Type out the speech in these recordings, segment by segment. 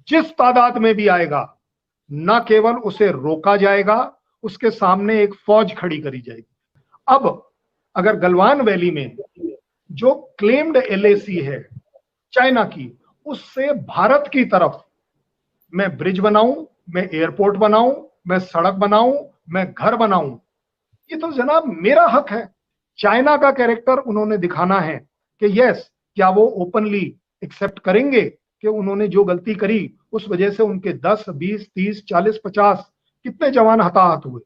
जिस तादाद में भी आएगा, न केवल उसे रोका जाएगा, उसके सामने एक फौज खड़ी करी जाएगी। अब अगर गलवान वैली में जो क्लेम्ड एलएसी है चाइना की, उससे भारत की तरफ मैं ब्रिज बनाऊं, मैं एयरपोर्ट बनाऊं, मैं सड़क बनाऊं, मैं घर बनाऊं, ये तो जनाब मेरा हक है। चाइना का कैरेक्टर उन्होंने दिखाना है कि यस, क्या वो ओपनली एक्सेप्ट करेंगे कि उन्होंने जो गलती करी उस वजह से उनके 10, 20, 30, 40, 50 कितने जवान हताहत हुए,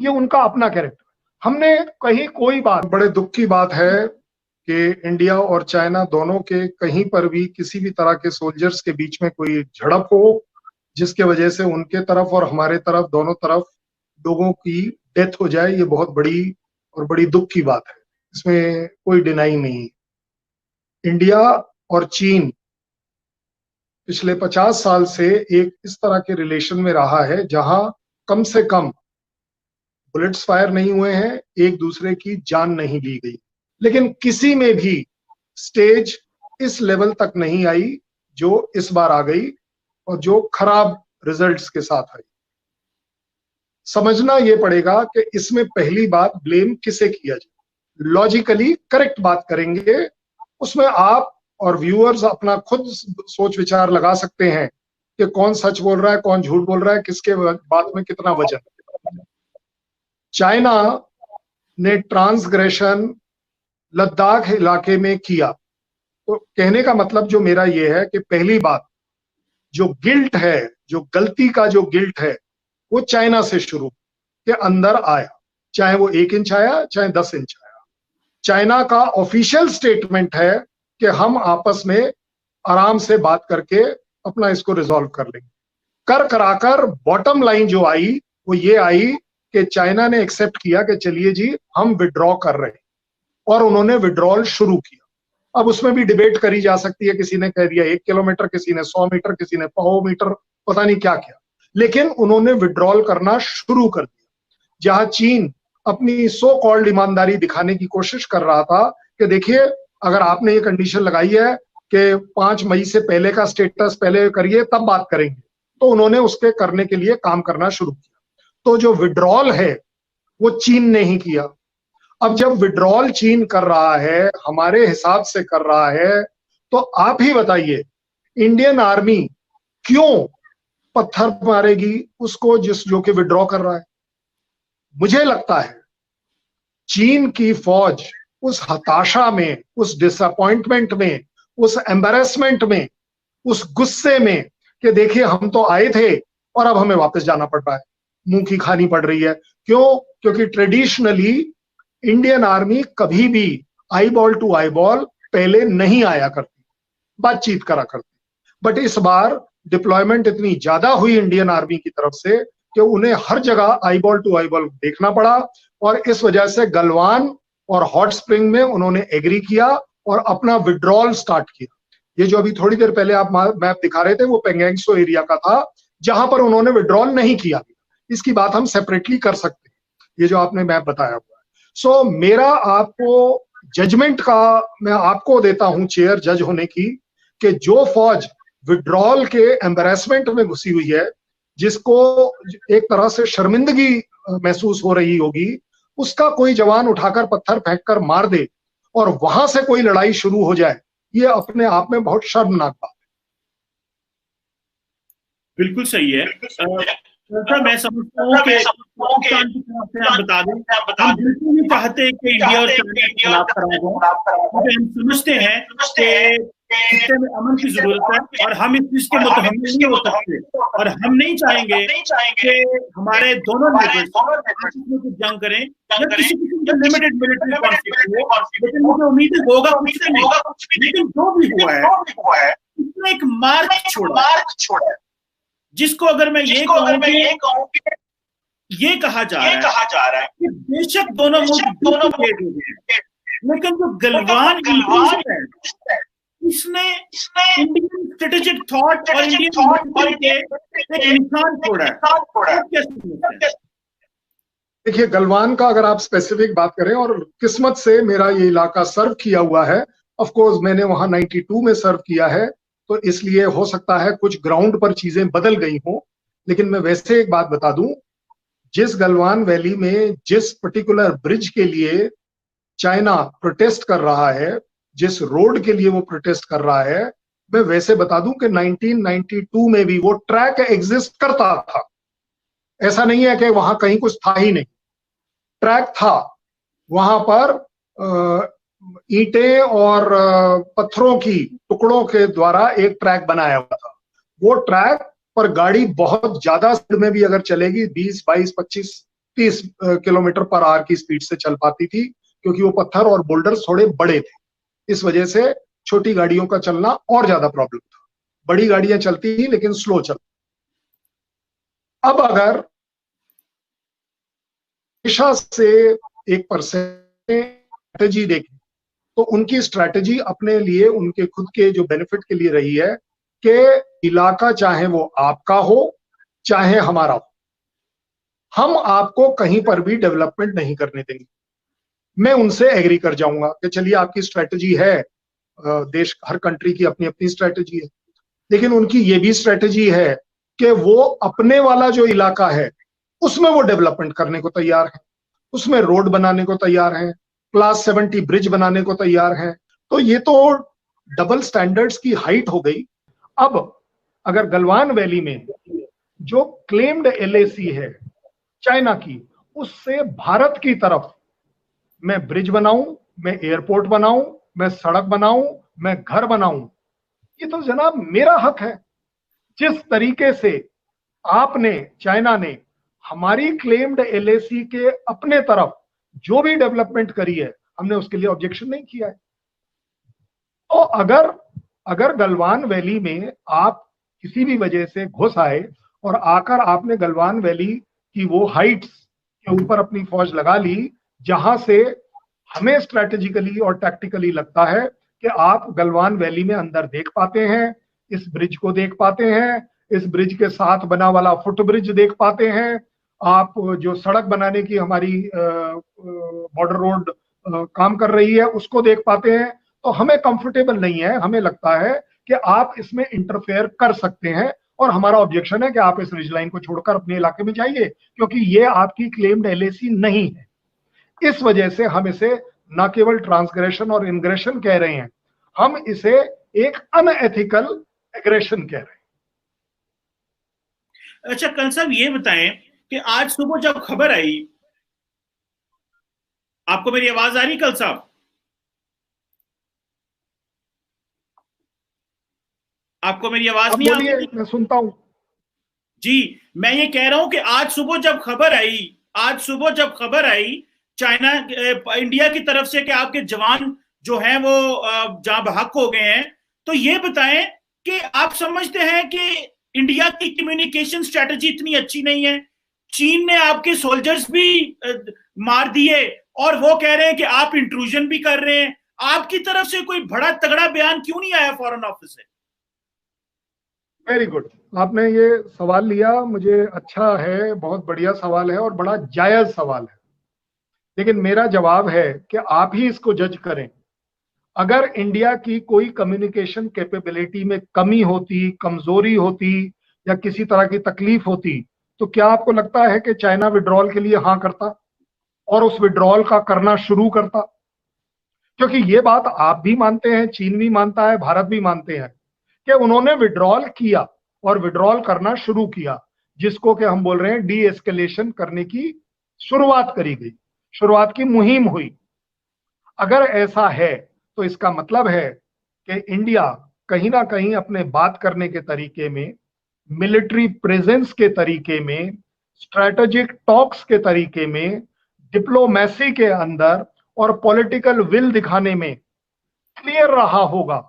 ये उनका अपना कैरेक्टर। हमने कहीं कोई बात, बड़े दुख की बात है कि इंडिया और चाइना दोनों के कहीं पर भी किसी भी तरह के सोल्जर्स के बीच में कोई झड़प हो जिसके वजह से उनके तरफ और हमारे तरफ दोनों तरफ लोगों की डेथ हो जाए, ये बहुत बड़ी और बड़ी दुख की बात है, इसमें कोई डिनाई नहीं। इंडिया और चीन पिछले 50 साल से एक इस तरह के रिलेशन में रहा है जहां कम से कम बुलेट्स फायर नहीं हुए हैं, एक दूसरे की जान नहीं ली गई, लेकिन किसी में भी स्टेज इस लेवल तक नहीं आई जो इस बार आ गई और जो खराब रिजल्ट्स के साथ आई। समझना यह पड़ेगा कि इसमें पहली बात ब्लेम किसे किया जाए। लॉजिकली करेक्ट बात करेंगे, उसमें आप और व्यूअर्स अपना खुद सोच विचार लगा सकते हैं कि कौन सच बोल रहा है, कौन झूठ बोल रहा है, किसके बात में कितना वजन। चाइना ने ट्रांसग्रेशन लद्दाख इलाके में किया, तो कहने का मतलब जो मेरा ये है कि पहली बात, जो गिल्ट है, जो गलती का जो गिल्ट है, वो चाइना से शुरू के अंदर आया, चाहे वो 1 इंच आया चाहे 10 इंच आया। चाइना का ऑफिशियल स्टेटमेंट है कि हम आपस में आराम से बात करके अपना इसको रिजॉल्व कर लेंगे। कर कराकर बॉटम लाइन जो आई वो ये आई कि चाइना ने एक्सेप्ट किया कि चलिए जी हम विड्रॉ कर रहे हैं, और उन्होंने विड्रॉल शुरू किया। अब उसमें भी डिबेट करी जा सकती है, किसी ने कह दिया 1 किलोमीटर, किसी ने 100 मीटर, किसी ने 100 मीटर, पता नहीं क्या क्या, लेकिन उन्होंने विड्रॉल करना शुरू कर दिया। जहां चीन अपनी सो कॉल्ड ईमानदारी दिखाने की कोशिश कर रहा था कि देखिए अगर आपने ये कंडीशन लगाई है कि 5 मई से पहले का स्टेटस पहले करिए तब बात करेंगे, तो उन्होंने उसके करने के लिए काम करना शुरू किया। तो जो विड्रॉल है वो चीन ने ही किया। अब जब विड्रॉल चीन कर रहा है, हमारे हिसाब से कर रहा है, तो आप ही बताइए इंडियन आर्मी क्यों पत्थर मारेगी उसको जो कि विड्रॉ कर रहा है। मुझे लगता है चीन की फौज उस हताशा में, उस डिसअपॉइंटमेंट में, उस एम्बैरेसमेंट में, उस गुस्से में कि देखिए हम तो आए थे और अब हमें वापस जाना पड़ रहा है, मुंह की खानी पड़ रही है। क्यों? क्योंकि ट्रेडिशनली इंडियन आर्मी कभी भी eyeball to eyeball पहले नहीं आया करती, बातचीत करा करती। बट इस बार डिप्लॉयमेंट इतनी ज्यादा हुई इंडियन आर्मी की तरफ से कि उन्हें हर जगह eyeball to eyeball देखना पड़ा, और इस वजह से गलवान और हॉट स्प्रिंग में उन्होंने एग्री किया और अपना विड्रॉल स्टार्ट किया। ये जो अभी थोड़ी देर पहले आप मैप दिखा रहे थे वो पेंगेंगसो एरिया का था जहां पर उन्होंने विड्रॉल नहीं किया। इसकी बात हम सेपरेटली कर सकते हैं, ये जो आपने मैप बताया हुआ है। सो मेरा आपको जजमेंट का मैं आपको देता हूं चेयर जज होने की, कि जो फौज विड्रॉल के एम्बैरेसमेंट में घुसी हुई है, जिसको एक तरह से शर्मिंदगी महसूस हो रही होगी, उसका कोई जवान उठाकर पत्थर फेंककर मार दे और वहां से कोई लड़ाई शुरू हो जाए, ये अपने आप में बहुत शर्मनाक बात है। बिल्कुल सही है सर। मैं समझता हूँ कि पाकिस्तान की तरफ से आप बता दें, हम बिल्कुल नहीं चाहते कि इंडिया और चाइना के खिलाफ खराब हो, क्योंकि हम समझते हैं कि खित्ते में अमन की जरूरत है और हम इस चीज के मुतहम्मिल नहीं हो सकते, और हम नहीं चाहेंगे कि हमारे दोनों नेबर्स आपस में कुछ जंग करें या किसी किस्म का लिमिटेड मिलिट्री कॉन्फ्लिक्ट हो। लेकिन मुझे उम्मीद है होगा कुछ नहीं, लेकिन जो भी हुआ है उसने एक मार्क छोड़ा, जिसको अगर मैं ये कहूँ कि ये कहा जा रहा है कि बेशक दोनों मुल्क लेकिन जो गलवान है इसने इंडियन स्ट्रेटेजिक थॉट और इंडियन के एक निशान छोड़ा है। देखिए गलवान का अगर आप स्पेसिफिक बात करें, और किस्मत से मेरा ये इलाका सर्व किया हुआ है, ऑफ कोर्स मैंने वहां 92 में सर्व किया है, तो इसलिए हो सकता है कुछ ग्राउंड पर चीजें बदल गई हों, लेकिन मैं वैसे एक बात बता दूं, जिस गलवान वैली में जिस पर्टिकुलर ब्रिज के लिए चाइना प्रोटेस्ट कर रहा है, जिस रोड के लिए वो प्रोटेस्ट कर रहा है, मैं वैसे बता दूं कि 1992 में भी वो ट्रैक एग्जिस्ट करता था। ऐसा नहीं है कि वहां कहीं कुछ था ही नहीं, ट्रैक था। वहां पर ईंटें और पत्थरों की टुकड़ों के द्वारा एक ट्रैक बनाया हुआ था। वो ट्रैक पर गाड़ी बहुत ज्यादा स्पीड में भी अगर चलेगी, 20, 22, 25, 30 किलोमीटर पर आवर की स्पीड से चल पाती थी, क्योंकि वो पत्थर और बोल्डर थोड़े बड़े थे। इस वजह से छोटी गाड़ियों का चलना और ज्यादा प्रॉब्लम था। बड़ी गाड़ियां चलती थी लेकिन स्लो चलती। अब अगर हमेशा से 1% स्ट्रेटेजी देखें, तो उनकी स्ट्रेटेजी अपने लिए, उनके खुद के जो बेनिफिट के लिए रही है कि इलाका चाहे वो आपका हो चाहे हमारा हो, हम आपको कहीं पर भी डेवलपमेंट नहीं करने देंगे। मैं उनसे एग्री कर जाऊंगा कि चलिए आपकी स्ट्रेटेजी है, देश हर कंट्री की अपनी अपनी स्ट्रेटेजी है, लेकिन उनकी ये भी स्ट्रेटेजी है कि वो अपने वाला जो इलाका है उसमें वो डेवलपमेंट करने को तैयार है, उसमें रोड बनाने को तैयार है, क्लास 70 ब्रिज बनाने को तैयार है। तो ये तो डबल स्टैंडर्ड्स की हाइट हो गई। अब अगर गलवान वैली में जो क्लेम्ड एलएसी है चाइना की, उससे भारत की तरफ मैं ब्रिज बनाऊं, मैं एयरपोर्ट बनाऊं, मैं सड़क बनाऊं, मैं घर बनाऊं, ये तो जनाब मेरा हक है। जिस तरीके से आपने, चाइना ने हमारी क्लेम्ड एलएसी के अपने तरफ जो भी डेवलपमेंट करी है, हमने उसके लिए ऑब्जेक्शन नहीं किया है। तो अगर गलवान वैली में आप किसी भी वजह से घुस आए और आकर आपने गलवान वैली की वो हाइट्स के ऊपर अपनी फौज लगा ली, जहां से हमें स्ट्रेटेजिकली और टैक्टिकली लगता है कि आप गलवान वैली में अंदर देख पाते हैं, इस ब्रिज को देख पाते हैं, इस ब्रिज के साथ बना वाला फुट ब्रिज देख पाते हैं, आप जो सड़क बनाने की हमारी बॉर्डर रोड काम कर रही है उसको देख पाते हैं, तो हमें कंफर्टेबल नहीं है। हमें लगता है कि आप इसमें इंटरफेयर कर सकते हैं, और हमारा ऑब्जेक्शन है कि आप इस रिज लाइन को छोड़कर अपने इलाके में जाइए, क्योंकि ये आपकी क्लेम्ड एलएसी नहीं है। इस वजह से हम इसे न केवल ट्रांसग्रेशन और इनग्रेशन कह रहे हैं, हम इसे एक अनएथिकल एग्रेशन कह रहे हैं। अच्छा कल साहब ये बताएं कि आज सुबह जब खबर आई, आपको मेरी आवाज आ रही कल साहब? आपको मेरी आवाज नहीं आ रही? मैं सुनता हूं जी। मैं ये कह रहा हूं कि आज सुबह जब खबर आई चाइना, इंडिया की तरफ से कि आपके जवान जो हैं वो जाँ बहक हो गए हैं, तो ये बताएं कि आप समझते हैं कि इंडिया की कम्युनिकेशन स्ट्रेटजी इतनी अच्छी नहीं है? चीन ने आपके सोल्जर्स भी मार दिए और वो कह रहे हैं कि आप इंट्रूजन भी कर रहे हैं। आपकी तरफ से कोई बड़ा तगड़ा बयान क्यों नहीं आया फॉरेन ऑफिस से? वेरी गुड, आपने ये सवाल लिया, मुझे अच्छा है, बहुत बढ़िया सवाल है और बड़ा जायज सवाल है। लेकिन मेरा जवाब है कि आप ही इसको जज करें। अगर इंडिया की कोई कम्युनिकेशन कैपेबिलिटी में कमी होती, कमजोरी होती या किसी तरह की तकलीफ होती, तो क्या आपको लगता है कि चाइना विड्रॉल के लिए हाँ करता और उस विड्रॉल का करना शुरू करता? क्योंकि ये बात आप भी मानते हैं, चीन भी मानता है, भारत भी मानते हैं कि उन्होंने विड्रॉल किया और विड्रॉल करना शुरू किया, जिसको कि हम बोल रहे हैं डी एस्केलेशन करने की शुरुआत करी गई, शुरुआत की मुहिम हुई। अगर ऐसा है तो इसका मतलब है कि इंडिया कहीं ना कहीं अपने बात करने के तरीके में, मिलिट्री प्रेजेंस के तरीके में, स्ट्रेटेजिक टॉक्स के तरीके में, डिप्लोमेसी के अंदर और पॉलिटिकल विल दिखाने में क्लियर रहा होगा।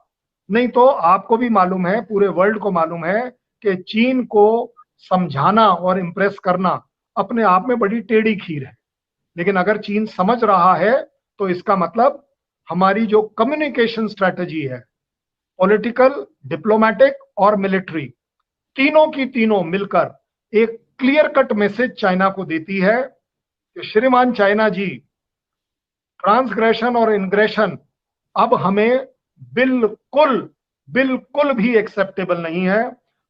नहीं तो आपको भी मालूम है, पूरे वर्ल्ड को मालूम है कि चीन को समझाना और इंप्रेस करना अपने आप में बड़ी टेढ़ी खीर है। लेकिन अगर चीन समझ रहा है तो इसका मतलब हमारी जो कम्युनिकेशन स्ट्रेटजी है, पॉलिटिकल, डिप्लोमेटिक और मिलिट्री, तीनों की तीनों मिलकर एक क्लियर कट मैसेज चाइना को देती है कि श्रीमान चाइना जी, ट्रांसग्रेशन और इनग्रेशन अब हमें बिल्कुल बिल्कुल भी एक्सेप्टेबल नहीं है।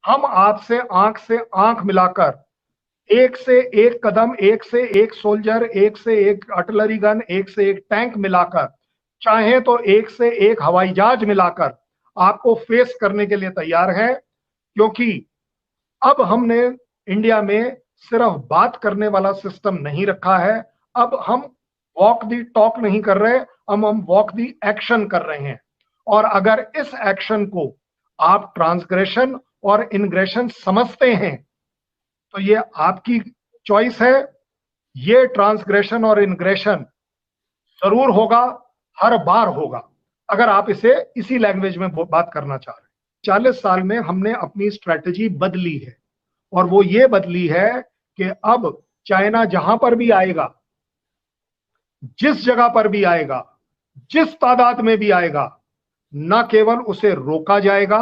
हम आपसे आंख से आंख मिलाकर एक से एक कदम, एक से एक सोल्जर, एक से एक आर्टिलरी गन, एक से एक टैंक मिलाकर, चाहे तो एक से एक हवाई जहाज मिलाकर आपको फेस करने के लिए तैयार हैं। क्योंकि अब हमने इंडिया में सिर्फ बात करने वाला सिस्टम नहीं रखा है, अब हम वॉक दी टॉक नहीं कर रहे, हम वॉक दी एक्शन कर रहे हैं। और अगर इस एक्शन को आप ट्रांसग्रेशन और इनग्रेशन समझते हैं तो ये आपकी चॉइस है। ये ट्रांसग्रेशन और इनग्रेशन जरूर होगा, हर बार होगा, अगर आप इसे इसी लैंग्वेज में बात करना चाह रहे हैं। 40 साल में हमने अपनी स्ट्रेटजी बदली है, और वो ये बदली है कि अब चाइना जहां पर भी आएगा, जिस जगह पर भी आएगा, जिस तादाद में भी आएगा, न केवल उसे रोका जाएगा